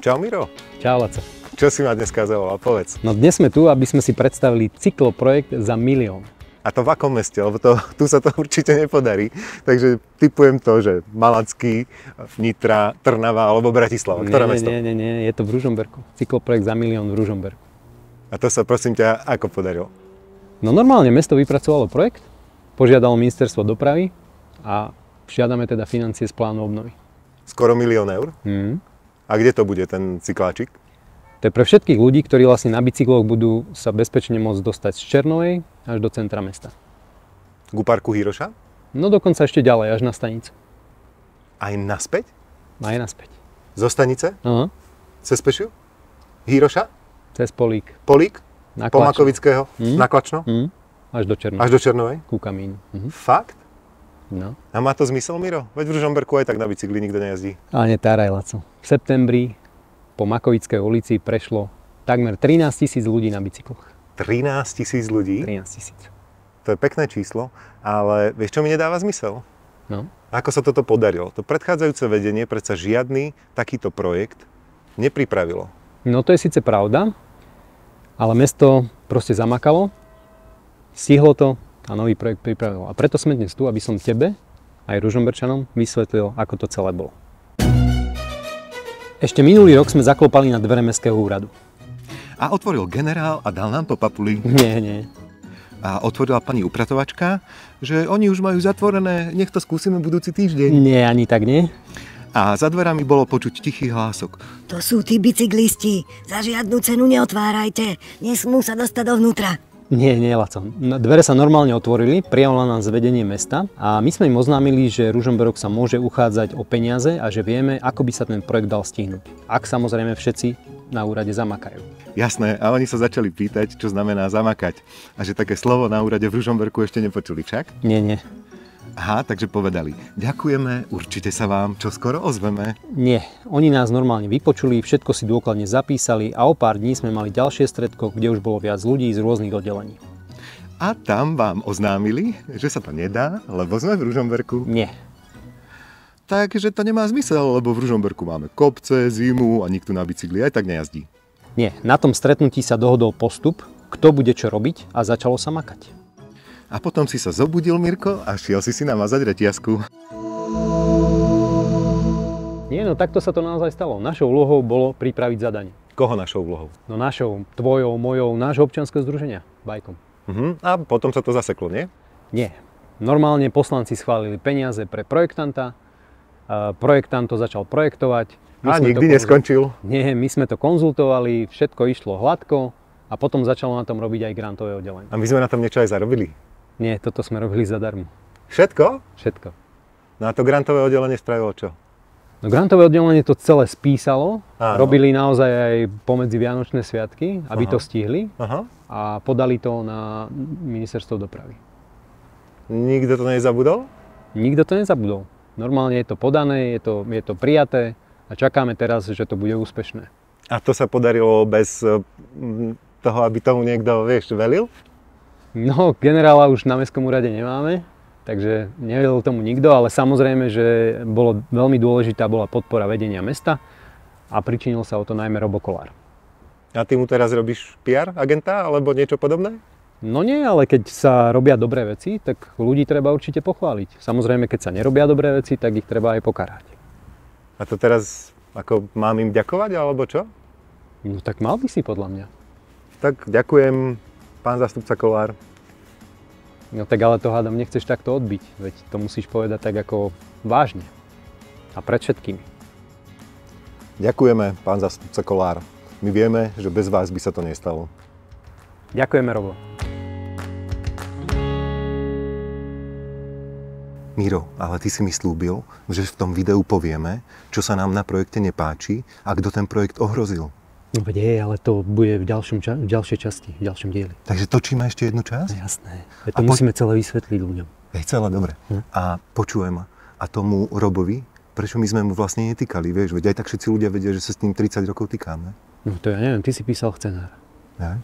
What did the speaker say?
Čau Miro. Čau Laco. Čo si ma dneska zavolal? Povedz. No dnes sme tu, aby sme si predstavili cykloprojekt za 1 000 000. A to v akom meste? Lebo tu sa to určite nepodarí. Takže tipujem to, že Malacký, Nitra, Trnava alebo Bratislava. Ktoré mesto? Nie, je to v Ružomberku. Cykloprojekt za 1 000 000 v Ružomberku. A to sa prosím ťa ako podarilo? No normálne mesto vypracovalo projekt, požiadalo ministerstvo dopravy a žiadame teda financie z plánu obnovy. Skoro 1 000 000 eur? A kde to bude ten cykláčik? To je pre všetkých ľudí, ktorí vlastne na bicykloch budú sa bezpečne môcť dostať z Černovej až do centra mesta. Ku parku Hiroša? No dokonca ešte ďalej, až na stanicu. Aj naspäť? Aj naspäť. Zo stanice? Aha. Cez Pešiu? Hiroša? Cez Polík. Polík? Na Po Klačno. Makovického? Na Klačno? Až do Černovej. Až do Černovej? Ku Kamínu. Fakt? No. A má to zmysel, Miro? Veď v Ružomberku aj tak na bicykli nikto nejazdí. Ale netáraj, Laco. V septembri po Makovickej ulici prešlo takmer 13 000 ľudí na bicykloch. 13 000 ľudí? 13 000. To je pekné číslo, ale vieš, čo mi nedáva zmysel? No. Ako sa toto podarilo? To predchádzajúce vedenie predsa žiadny takýto projekt nepripravilo. No to je síce pravda, ale mesto proste zamakalo, stihlo to a nový projekt pripravilo. A preto sme dnes tu, aby som tebe, aj Ružomberčanom, vysvetlil, ako to celé bolo. Ešte minulý rok sme zaklopali na dvere mestského úradu. A otvoril generál a dal nám po papuli. Nie. A otvorila pani upratovačka, že oni už majú zatvorené, nech to skúsime budúci týždeň. Nie, ani tak nie. A za dverami bolo počuť tichý hlások. To sú tí bicyklisti. Za žiadnu cenu neotvárajte. Nesmú sa dostať dovnútra. Nie, Laco. Dvere sa normálne otvorili, prijalo nás vedenie mesta a my sme im oznámili, že Ružomberok sa môže uchádzať o peniaze a že vieme, ako by sa ten projekt dal stihnúť. Ak samozrejme všetci na úrade zamakajú. Jasné, a oni sa začali pýtať, čo znamená zamakať. A že také slovo na úrade v Ružomberku ešte nepočuli, však? Nie. Aha, takže povedali, ďakujeme, určite sa vám čoskoro ozveme. Nie, oni nás normálne vypočuli, všetko si dôkladne zapísali a o pár dní sme mali ďalšie stretko, kde už bolo viac ľudí z rôznych oddelení. A tam vám oznámili, že sa to nedá, lebo sme v Ružomberku. Nie. Takže to nemá zmysel, lebo v Ružomberku máme kopce, zimu a nikto na bicykli aj tak nejazdí. Nie, na tom stretnutí sa dohodol postup, kto bude čo robiť a začalo sa makať. A potom si sa zobudil, Mirko, a šiel si namazať reťazku. Nie, no takto sa to naozaj stalo. Našou úlohou bolo pripraviť zadanie. Koho našou úlohou? No našou, tvojou, mojou, nášho občianskeho združenia, Bajkom. A potom sa to zaseklo, nie? Nie. Normálne poslanci schválili peniaze pre projektanta, projektant to začal projektovať. A nikdy neskončil? Nie, my sme to konzultovali, všetko išlo hladko a potom začalo na tom robiť aj grantové oddelenie. A my sme na tom niečo aj zarobili? Nie, toto sme robili zadarmo. Všetko? Všetko. No a to grantové oddelenie spravilo čo? No grantové oddelenie to celé spísalo, Áno. Robili naozaj aj pomedzi Vianočné sviatky, aby to stihli a podali to na ministerstvo dopravy. Nikto to nezabudol? Nikto to nezabudol. Normálne je to podané, je to prijaté a čakáme teraz, že to bude úspešné. A to sa podarilo bez toho, aby tomu niekto, velil? No, generála už na mestskom úrade nemáme, takže nevelil tomu nikto, ale samozrejme, že bolo veľmi dôležitá bola podpora vedenia mesta a pričinil sa o to najmä Robo Kolár. A ty mu teraz robíš PR agenta alebo niečo podobné? No nie, ale keď sa robia dobré veci, tak ľudí treba určite pochváliť. Samozrejme, keď sa nerobia dobré veci, tak ich treba aj pokarhať. A to teraz, ako mám im ďakovať, alebo čo? No tak mal by si podľa mňa. Tak ďakujem, pán zástupca Kolár. No tak ale to hádam nechceš takto odbiť, veď to musíš povedať tak ako vážne. A pred všetkými. Ďakujeme, pán zástupca Kolár. My vieme, že bez vás by sa to nestalo. Ďakujeme, Robo. Miro, ale ty si mi slúbil, že v tom videu povieme, čo sa nám na projekte nepáči a kto ten projekt ohrozil. No veď je, ale to bude v ďalšej časti, v ďalšom dieli. Takže točíme ešte jednu časť? No, jasné. Veď to musíme celé vysvetliť ľuďom. Celé, dobre. A počujem, a tomu Robovi, prečo my sme mu vlastne netýkali, vieš? Veď aj tak všetci ľudia vedia, že sa s ním 30 rokov týkáme. No to ja neviem, ty si písal scenár. Ja?